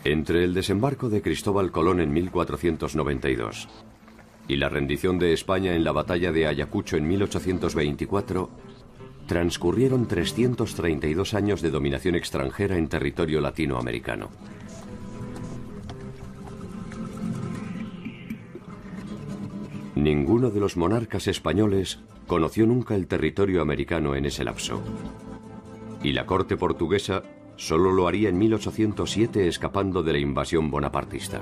Entre el desembarco de Cristóbal Colón en 1492 y la rendición de España en la batalla de Ayacucho en 1824, transcurrieron 332 años de dominación extranjera en territorio latinoamericano. Ninguno de los monarcas españoles conoció nunca el territorio americano en ese lapso. Y la corte portuguesa solo lo haría en 1807 escapando de la invasión bonapartista.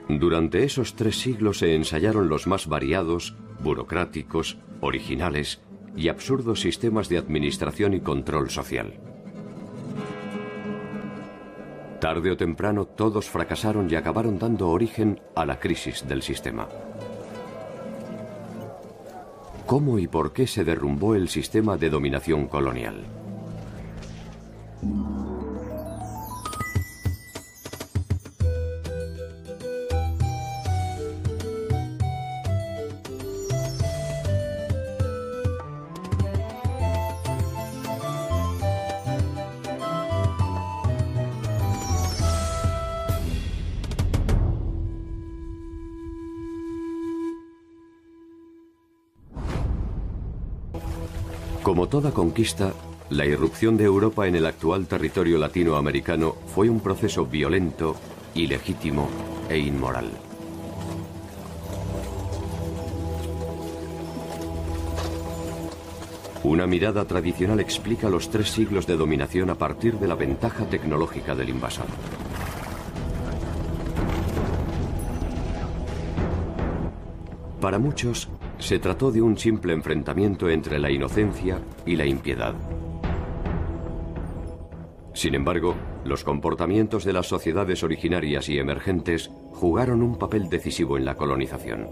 Durante esos 3 siglos se ensayaron los más variados, burocráticos, originales y absurdos sistemas de administración y control social. Tarde o temprano todos fracasaron y acabaron dando origen a la crisis del sistema. ¿Cómo y por qué se derrumbó el sistema de dominación colonial? Como toda conquista, la irrupción de Europa en el actual territorio latinoamericano fue un proceso violento, ilegítimo e inmoral. Una mirada tradicional explica los 3 siglos de dominación a partir de la ventaja tecnológica del invasor. Para muchos, se trató de un simple enfrentamiento entre la inocencia y la impiedad. Sin embargo, los comportamientos de las sociedades originarias y emergentes jugaron un papel decisivo en la colonización.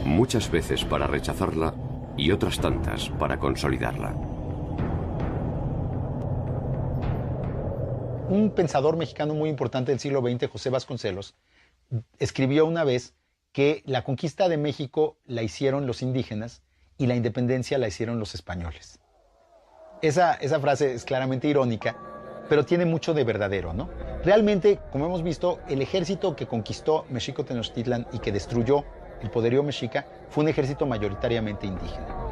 Muchas veces para rechazarla y otras tantas para consolidarla. Un pensador mexicano muy importante del siglo XX, José Vasconcelos, escribió una vez que la conquista de México la hicieron los indígenas y la independencia la hicieron los españoles. Esa frase es claramente irónica, pero tiene mucho de verdadero, ¿no? Realmente, como hemos visto, el ejército que conquistó Mexico Tenochtitlan y que destruyó el poderío mexica fue un ejército mayoritariamente indígena.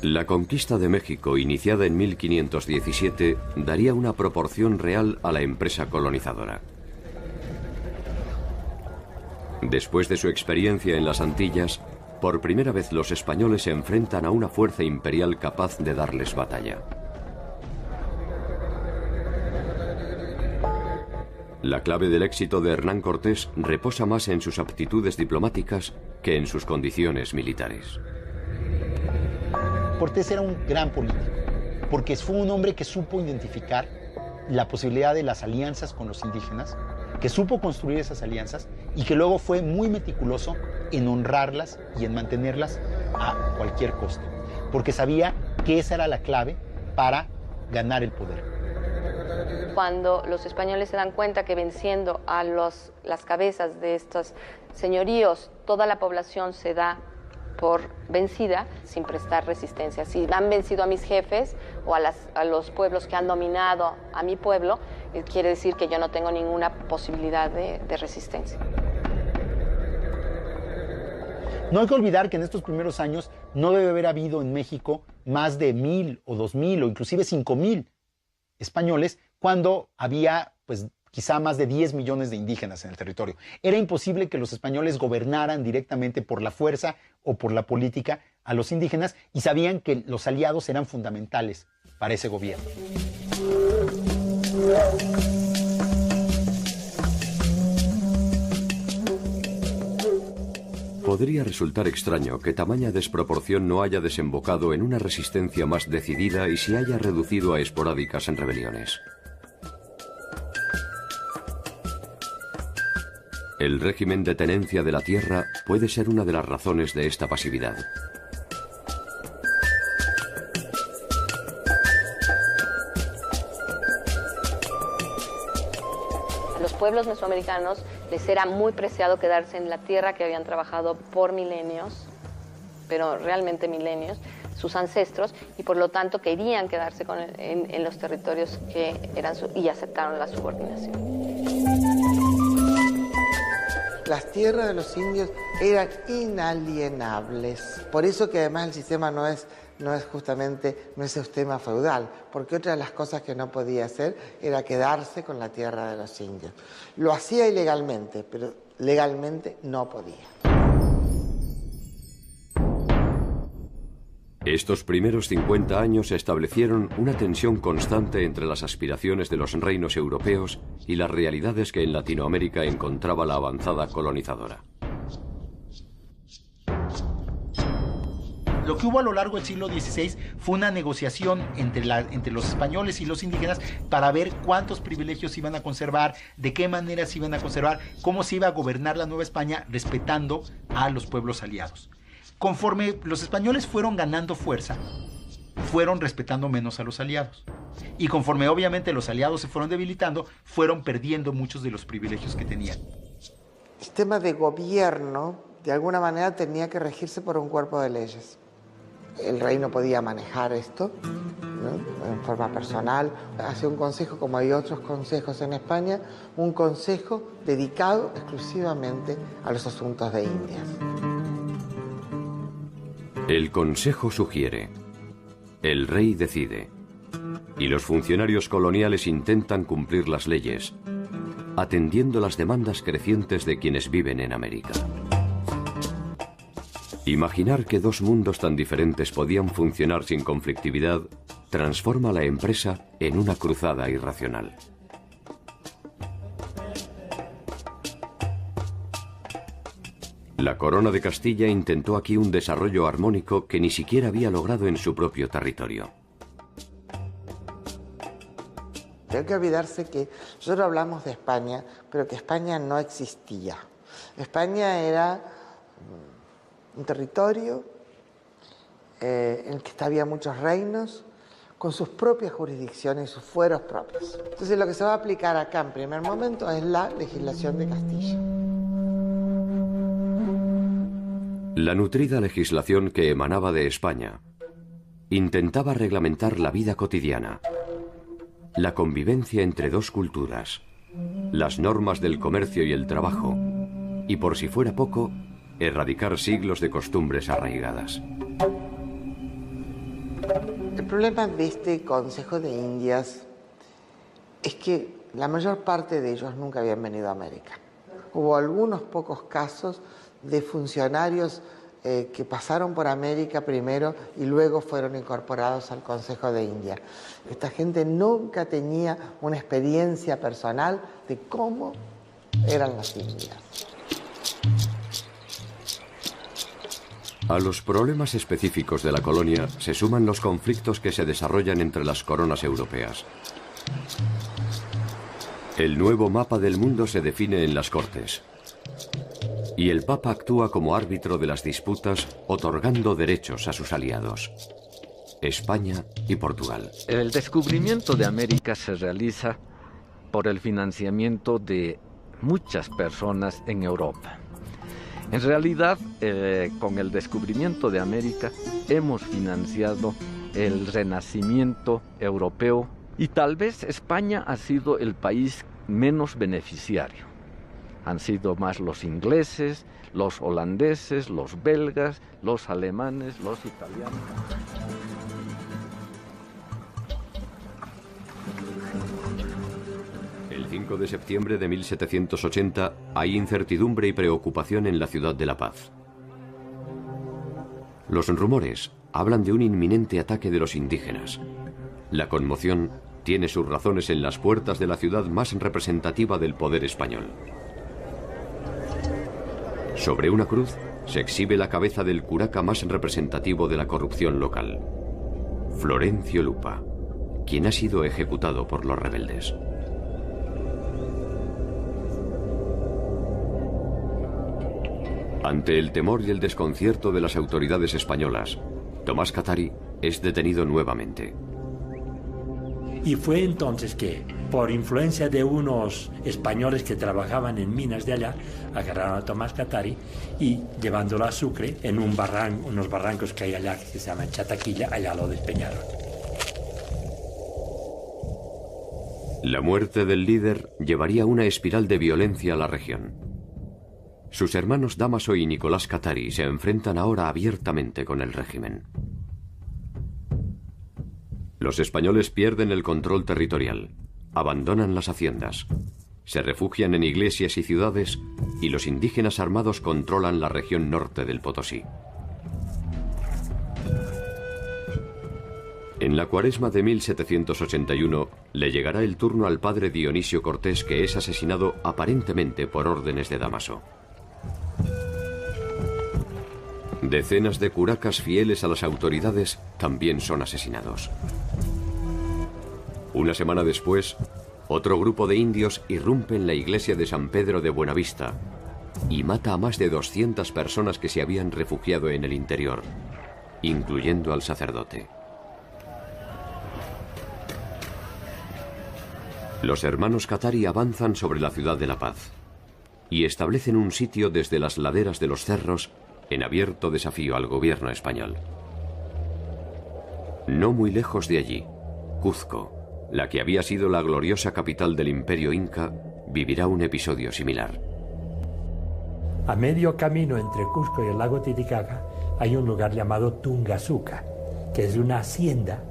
La conquista de México, iniciada en 1517, daría una proporción real a la empresa colonizadora. Después de su experiencia en las Antillas, por primera vez los españoles se enfrentan a una fuerza imperial capaz de darles batalla. La clave del éxito de Hernán Cortés reposa más en sus aptitudes diplomáticas que en sus condiciones militares. Cortés era un gran político, porque fue un hombre que supo identificar la posibilidad de las alianzas con los indígenas, que supo construir esas alianzas y que luego fue muy meticuloso en honrarlas y en mantenerlas a cualquier costo, porque sabía que esa era la clave para ganar el poder. Cuando los españoles se dan cuenta que venciendo a las cabezas de estos señoríos, toda la población se da por vencida sin prestar resistencia. Si han vencido a mis jefes o a los pueblos que han dominado a mi pueblo, quiere decir que yo no tengo ninguna posibilidad de resistencia. No hay que olvidar que en estos primeros años no debe haber habido en México más de 1,000 o 2,000 o inclusive 5,000 españoles cuando había pues quizá más de 10 millones de indígenas en el territorio. Era imposible que los españoles gobernaran directamente por la fuerza o por la política a los indígenas y sabían que los aliados eran fundamentales para ese gobierno. Podría resultar extraño que tamaña desproporción no haya desembocado en una resistencia más decidida y se haya reducido a esporádicas rebeliones. El régimen de tenencia de la tierra puede ser una de las razones de esta pasividad. Los pueblos mesoamericanos Les era muy preciado quedarse en la tierra que habían trabajado por milenios, pero realmente milenios, sus ancestros, y por lo tanto querían quedarse en los territorios que eran y aceptaron la subordinación. Las tierras de los indios eran inalienables. Por eso que además el sistema no es un sistema feudal, porque otra de las cosas que no podía hacer era quedarse con la tierra de los indios. Lo hacía ilegalmente, pero legalmente no podía. Estos primeros 50 años establecieron una tensión constante entre las aspiraciones de los reinos europeos y las realidades que en Latinoamérica encontraba la avanzada colonizadora. Lo que hubo a lo largo del siglo XVI fue una negociación entre los españoles y los indígenas para ver cuántos privilegios iban a conservar, de qué manera se iban a conservar, cómo se iba a gobernar la Nueva España respetando a los pueblos aliados. Conforme los españoles fueron ganando fuerza, fueron respetando menos a los aliados. Y conforme obviamente los aliados se fueron debilitando, fueron perdiendo muchos de los privilegios que tenían. El sistema de gobierno, de alguna manera, tenía que regirse por un cuerpo de leyes. El rey no podía manejar esto, ¿no?, en forma personal. Hacía un consejo, como hay otros consejos en España, un consejo dedicado exclusivamente a los asuntos de Indias. El consejo sugiere, el rey decide, y los funcionarios coloniales intentan cumplir las leyes, atendiendo las demandas crecientes de quienes viven en América. Imaginar que dos mundos tan diferentes podían funcionar sin conflictividad transforma la empresa en una cruzada irracional. La corona de Castilla intentó aquí un desarrollo armónico que ni siquiera había logrado en su propio territorio. No hay que olvidarse que nosotros hablamos de España, pero que España no existía. España era un territorio en el que había muchos reinos, con sus propias jurisdicciones y sus fueros propios. Entonces lo que se va a aplicar acá en primer momento es la legislación de Castilla. La nutrida legislación que emanaba de España intentaba reglamentar la vida cotidiana, la convivencia entre dos culturas, las normas del comercio y el trabajo, y por si fuera poco, erradicar siglos de costumbres arraigadas. El problema de este Consejo de Indias es que la mayor parte de ellos nunca habían venido a América. Hubo algunos pocos casos de funcionarios que pasaron por América primero y luego fueron incorporados al Consejo de India. Esta gente nunca tenía una experiencia personal de cómo eran las Indias. A los problemas específicos de la colonia se suman los conflictos que se desarrollan entre las coronas europeas. El nuevo mapa del mundo se define en las Cortes. Y el Papa actúa como árbitro de las disputas, otorgando derechos a sus aliados, España y Portugal. El descubrimiento de América se realiza por el financiamiento de muchas personas en Europa. En realidad, con el descubrimiento de América, hemos financiado el renacimiento europeo y tal vez España ha sido el país menos beneficiario. Han sido más los ingleses, los holandeses, los belgas, los alemanes, los italianos. El 5 de septiembre de 1780 hay incertidumbre y preocupación en la ciudad de La Paz. Los rumores hablan de un inminente ataque de los indígenas. La conmoción tiene sus razones en las puertas de la ciudad más representativa del poder español. Sobre una cruz se exhibe la cabeza del curaca más representativo de la corrupción local, Florencio Lupa, quien ha sido ejecutado por los rebeldes. Ante el temor y el desconcierto de las autoridades españolas, Tomás Catari es detenido nuevamente. Y fue entonces que, por influencia de unos españoles que trabajaban en minas de allá, agarraron a Tomás Katari y, llevándolo a Sucre, en unos barrancos que hay allá que se llaman Chataquilla, allá lo despeñaron. La muerte del líder llevaría una espiral de violencia a la región. Sus hermanos Dámaso y Nicolás Katari se enfrentan ahora abiertamente con el régimen. Los españoles pierden el control territorial, abandonan las haciendas, se refugian en iglesias y ciudades y los indígenas armados controlan la región norte del Potosí. En la Cuaresma de 1781 le llegará el turno al padre Dionisio Cortés, que es asesinado aparentemente por órdenes de Dámaso. Decenas de curacas fieles a las autoridades también son asesinados. Una semana después, otro grupo de indios irrumpe en la iglesia de San Pedro de Buenavista y mata a más de 200 personas que se habían refugiado en el interior, incluyendo al sacerdote. Los hermanos Katari avanzan sobre la ciudad de La Paz y establecen un sitio desde las laderas de los cerros en abierto desafío al gobierno español. No muy lejos de allí, Cuzco, la que había sido la gloriosa capital del Imperio Inca, vivirá un episodio similar. A medio camino entre Cusco y el lago Titicaca hay un lugar llamado Tungazuca, que es una hacienda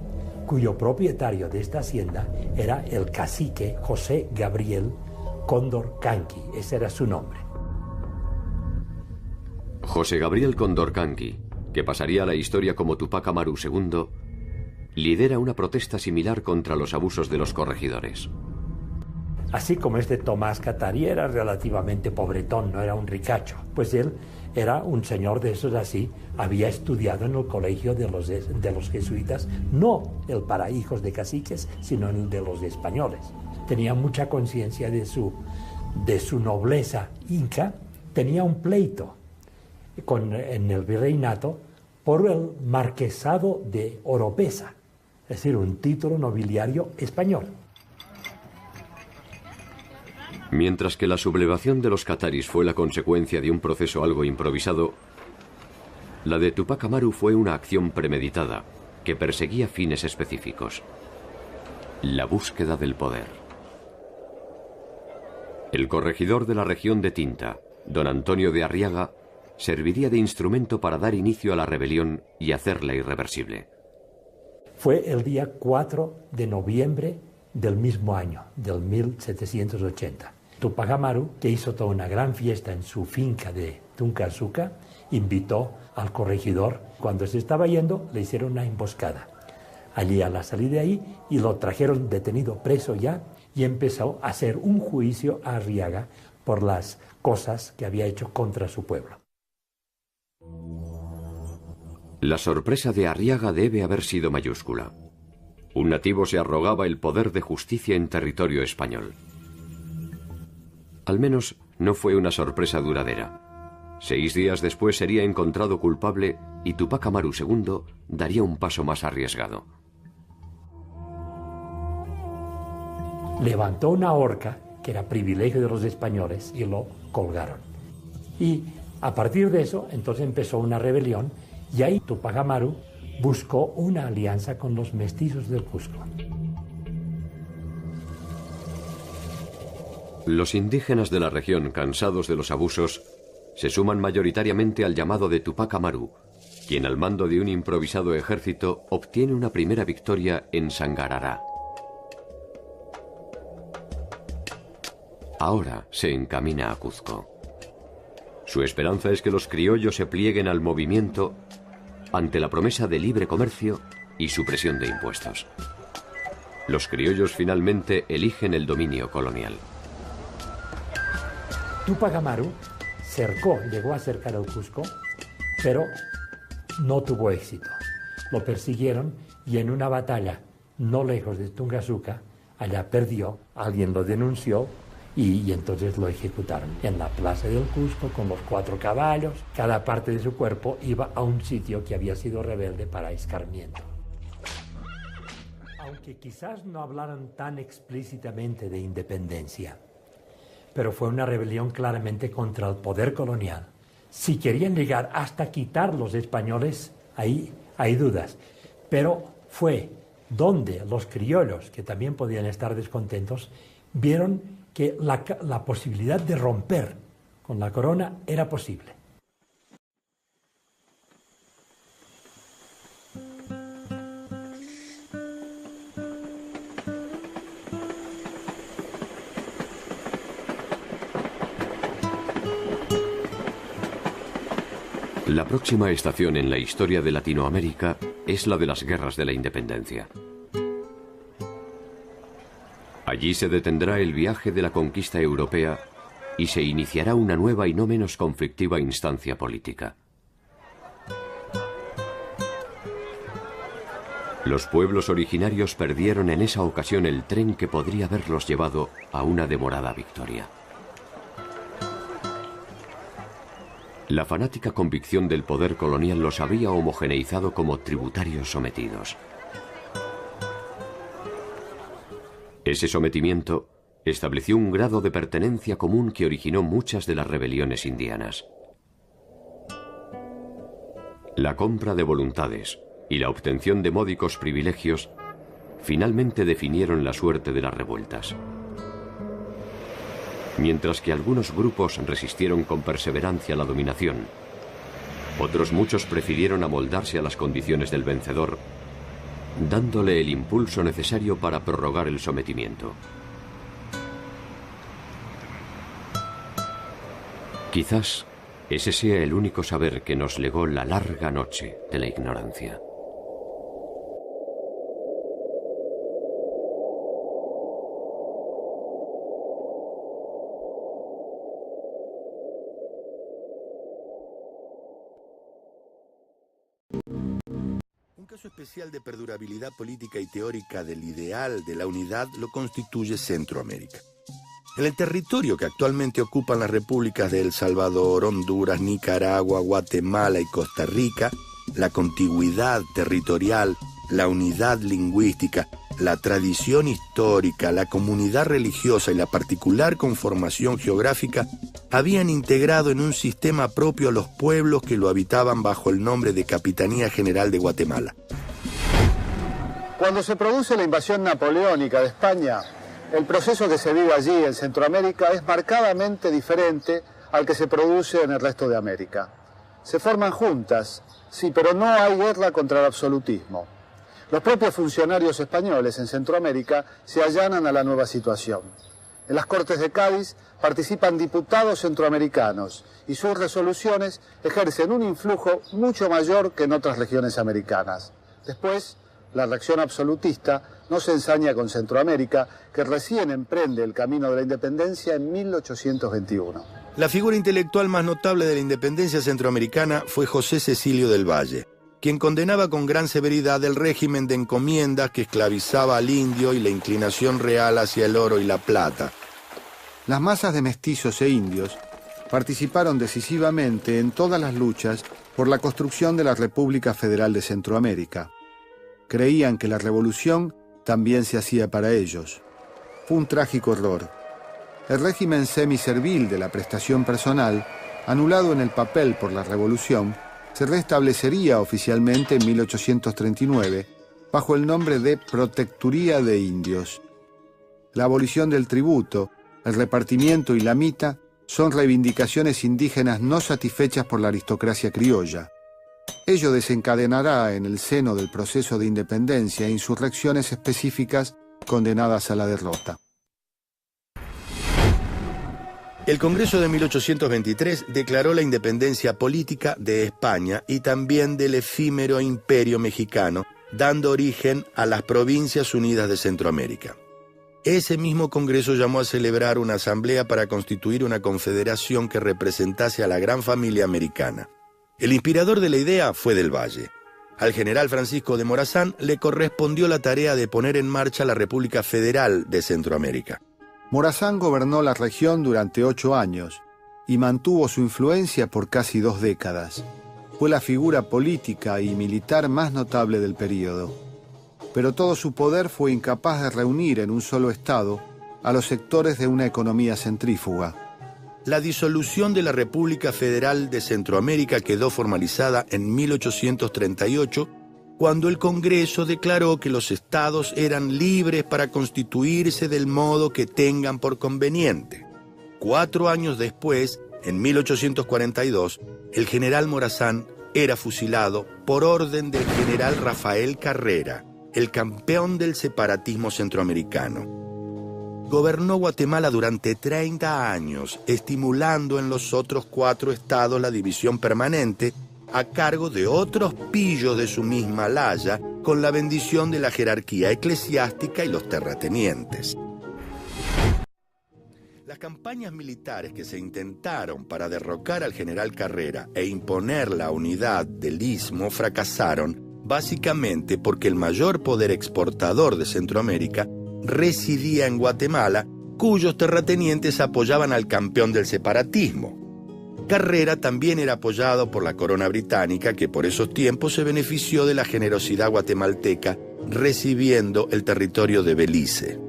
cuyo propietario de esta hacienda era el cacique José Gabriel Condorcanqui. Ese era su nombre. José Gabriel Condorcanqui, que pasaría a la historia como Tupac Amaru II, lidera una protesta similar contra los abusos de los corregidores. Así como este Tomás Katari era relativamente pobretón, no era un ricacho, pues él era un señor de esos así, había estudiado en el colegio de los jesuitas, no el para hijos de caciques, sino el de los españoles. Tenía mucha conciencia de su nobleza inca, tenía un pleito en el virreinato por el marquesado de Oropesa, es decir, un título nobiliario español. Mientras que la sublevación de los cataris fue la consecuencia de un proceso algo improvisado, la de Tupac Amaru fue una acción premeditada que perseguía fines específicos: la búsqueda del poder. El corregidor de la región de Tinta, don Antonio de Arriaga, serviría de instrumento para dar inicio a la rebelión y hacerla irreversible. Fue el día 4 de noviembre del mismo año, del 1780. Tupac Amaru, que hizo toda una gran fiesta en su finca de Tungazuca, invitó al corregidor. Cuando se estaba yendo, le hicieron una emboscada allí a la salida de ahí y lo trajeron detenido, preso ya, y empezó a hacer un juicio a Arriaga por las cosas que había hecho contra su pueblo. La sorpresa de Arriaga debe haber sido mayúscula. Un nativo se arrogaba el poder de justicia en territorio español. Al menos no fue una sorpresa duradera. 6 días después sería encontrado culpable y Tupac Amaru II daría un paso más arriesgado. Levantó una horca, que era privilegio de los españoles, y lo colgaron. Y a partir de eso, entonces empezó una rebelión, y ahí Tupac Amaru buscó una alianza con los mestizos del Cusco. Los indígenas de la región, cansados de los abusos, se suman mayoritariamente al llamado de Tupac Amaru, quien al mando de un improvisado ejército obtiene una primera victoria en Sangarará. Ahora se encamina a Cuzco. Su esperanza es que los criollos se plieguen al movimiento ante la promesa de libre comercio y supresión de impuestos. Los criollos finalmente eligen el dominio colonial. Tupac Amaru llegó a cercar el Cusco, pero no tuvo éxito. Lo persiguieron y en una batalla no lejos de Tungazuca, allá perdió, alguien lo denunció y entonces lo ejecutaron en la plaza del Cusco con los 4 caballos. Cada parte de su cuerpo iba a un sitio que había sido rebelde para escarmiento. Aunque quizás no hablaran tan explícitamente de independencia, pero fue una rebelión claramente contra el poder colonial. Si querían llegar hasta quitar los españoles, ahí hay dudas, pero fue donde los criollos, que también podían estar descontentos, vieron que la posibilidad de romper con la corona era posible. La próxima estación en la historia de Latinoamérica es la de las guerras de la independencia. Allí se detendrá el viaje de la conquista europea y se iniciará una nueva y no menos conflictiva instancia política. Los pueblos originarios perdieron en esa ocasión el tren que podría haberlos llevado a una demorada victoria. La fanática convicción del poder colonial los había homogeneizado como tributarios sometidos. Ese sometimiento estableció un grado de pertenencia común que originó muchas de las rebeliones indianas. La compra de voluntades y la obtención de módicos privilegios finalmente definieron la suerte de las revueltas. Mientras que algunos grupos resistieron con perseverancia la dominación, otros muchos prefirieron amoldarse a las condiciones del vencedor, dándole el impulso necesario para prorrogar el sometimiento. Quizás ese sea el único saber que nos legó la larga noche de la ignorancia. Un caso especial de perdurabilidad política y teórica del ideal de la unidad lo constituye Centroamérica. En el territorio que actualmente ocupan las repúblicas de El Salvador, Honduras, Nicaragua, Guatemala y Costa Rica, la contigüidad territorial, la unidad lingüística, la tradición histórica, la comunidad religiosa y la particular conformación geográfica habían integrado en un sistema propio a los pueblos que lo habitaban bajo el nombre de Capitanía General de Guatemala. Cuando se produce la invasión napoleónica de España, el proceso que se vive allí en Centroamérica es marcadamente diferente al que se produce en el resto de América. Se forman juntas, sí, pero no hay guerra contra el absolutismo. Los propios funcionarios españoles en Centroamérica se allanan a la nueva situación. En las Cortes de Cádiz participan diputados centroamericanos y sus resoluciones ejercen un influjo mucho mayor que en otras regiones americanas. Después, la reacción absolutista no se ensaña con Centroamérica, que recién emprende el camino de la independencia en 1821. La figura intelectual más notable de la independencia centroamericana fue José Cecilio del Valle, quien condenaba con gran severidad el régimen de encomiendas que esclavizaba al indio y la inclinación real hacia el oro y la plata. Las masas de mestizos e indios participaron decisivamente en todas las luchas por la construcción de la República Federal de Centroamérica. Creían que la revolución también se hacía para ellos. Fue un trágico error. El régimen semiservil de la prestación personal, anulado en el papel por la revolución, se restablecería oficialmente en 1839 bajo el nombre de Protectoría de Indios. La abolición del tributo, el repartimiento y la mita son reivindicaciones indígenas no satisfechas por la aristocracia criolla. Ello desencadenará en el seno del proceso de independencia insurrecciones específicas condenadas a la derrota. El Congreso de 1823 declaró la independencia política de España y también del efímero Imperio Mexicano, dando origen a las Provincias Unidas de Centroamérica. Ese mismo Congreso llamó a celebrar una asamblea para constituir una confederación que representase a la gran familia americana. El inspirador de la idea fue Del Valle. Al general Francisco de Morazán le correspondió la tarea de poner en marcha la República Federal de Centroamérica. Morazán gobernó la región durante 8 años y mantuvo su influencia por casi 2 décadas. Fue la figura política y militar más notable del período. pero todo su poder fue incapaz de reunir en un solo Estado a los sectores de una economía centrífuga. La disolución de la República Federal de Centroamérica quedó formalizada en 1838, cuando el Congreso declaró que los estados eran libres para constituirse del modo que tengan por conveniente. 4 años después, en 1842, el general Morazán era fusilado por orden del general Rafael Carrera, el campeón del separatismo centroamericano. Gobernó Guatemala durante 30 años, estimulando en los otros 4 estados la división permanente a cargo de otros pillos de su misma laya, con la bendición de la jerarquía eclesiástica y los terratenientes. Las campañas militares que se intentaron para derrocar al general Carrera e imponer la unidad del Istmo fracasaron, básicamente porque el mayor poder exportador de Centroamérica residía en Guatemala, cuyos terratenientes apoyaban al campeón del separatismo. Carrera también era apoyado por la corona británica, que por esos tiempos se benefició de la generosidad guatemalteca, recibiendo el territorio de Belice.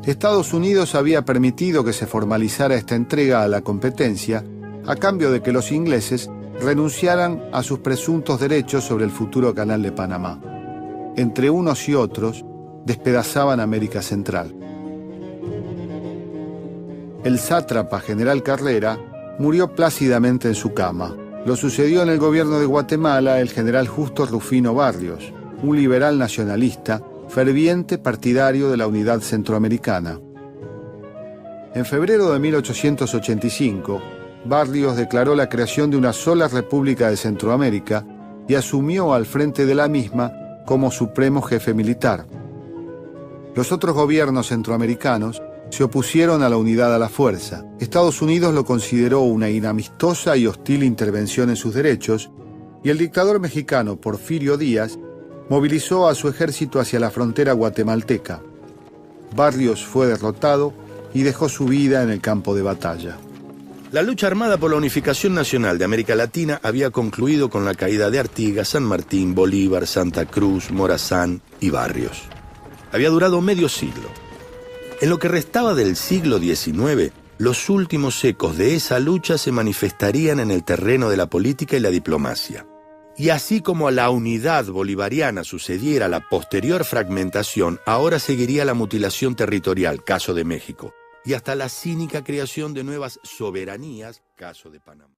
Estados Unidos había permitido que se formalizara esta entrega a la competencia a cambio de que los ingleses renunciaran a sus presuntos derechos sobre el futuro Canal de Panamá. Entre unos y otros, despedazaban América Central. El sátrapa general Carrera murió plácidamente en su cama. Lo sucedió en el gobierno de Guatemala el general Justo Rufino Barrios, un liberal nacionalista, ferviente partidario de la unidad centroamericana. En febrero de 1885, Barrios declaró la creación de una sola república de Centroamérica y asumió al frente de la misma como supremo jefe militar. Los otros gobiernos centroamericanos se opusieron a la unidad a la fuerza. Estados Unidos lo consideró una inamistosa y hostil intervención en sus derechos, y el dictador mexicano Porfirio Díaz movilizó a su ejército hacia la frontera guatemalteca. Barrios fue derrotado y dejó su vida en el campo de batalla. La lucha armada por la unificación nacional de América Latina había concluido con la caída de Artigas, San Martín, Bolívar, Santa Cruz, Morazán y Barrios. Había durado medio siglo. En lo que restaba del siglo XIX, los últimos ecos de esa lucha se manifestarían en el terreno de la política y la diplomacia. Y así como a la unidad bolivariana sucediera la posterior fragmentación, ahora seguiría la mutilación territorial, caso de México, y hasta la cínica creación de nuevas soberanías, caso de Panamá.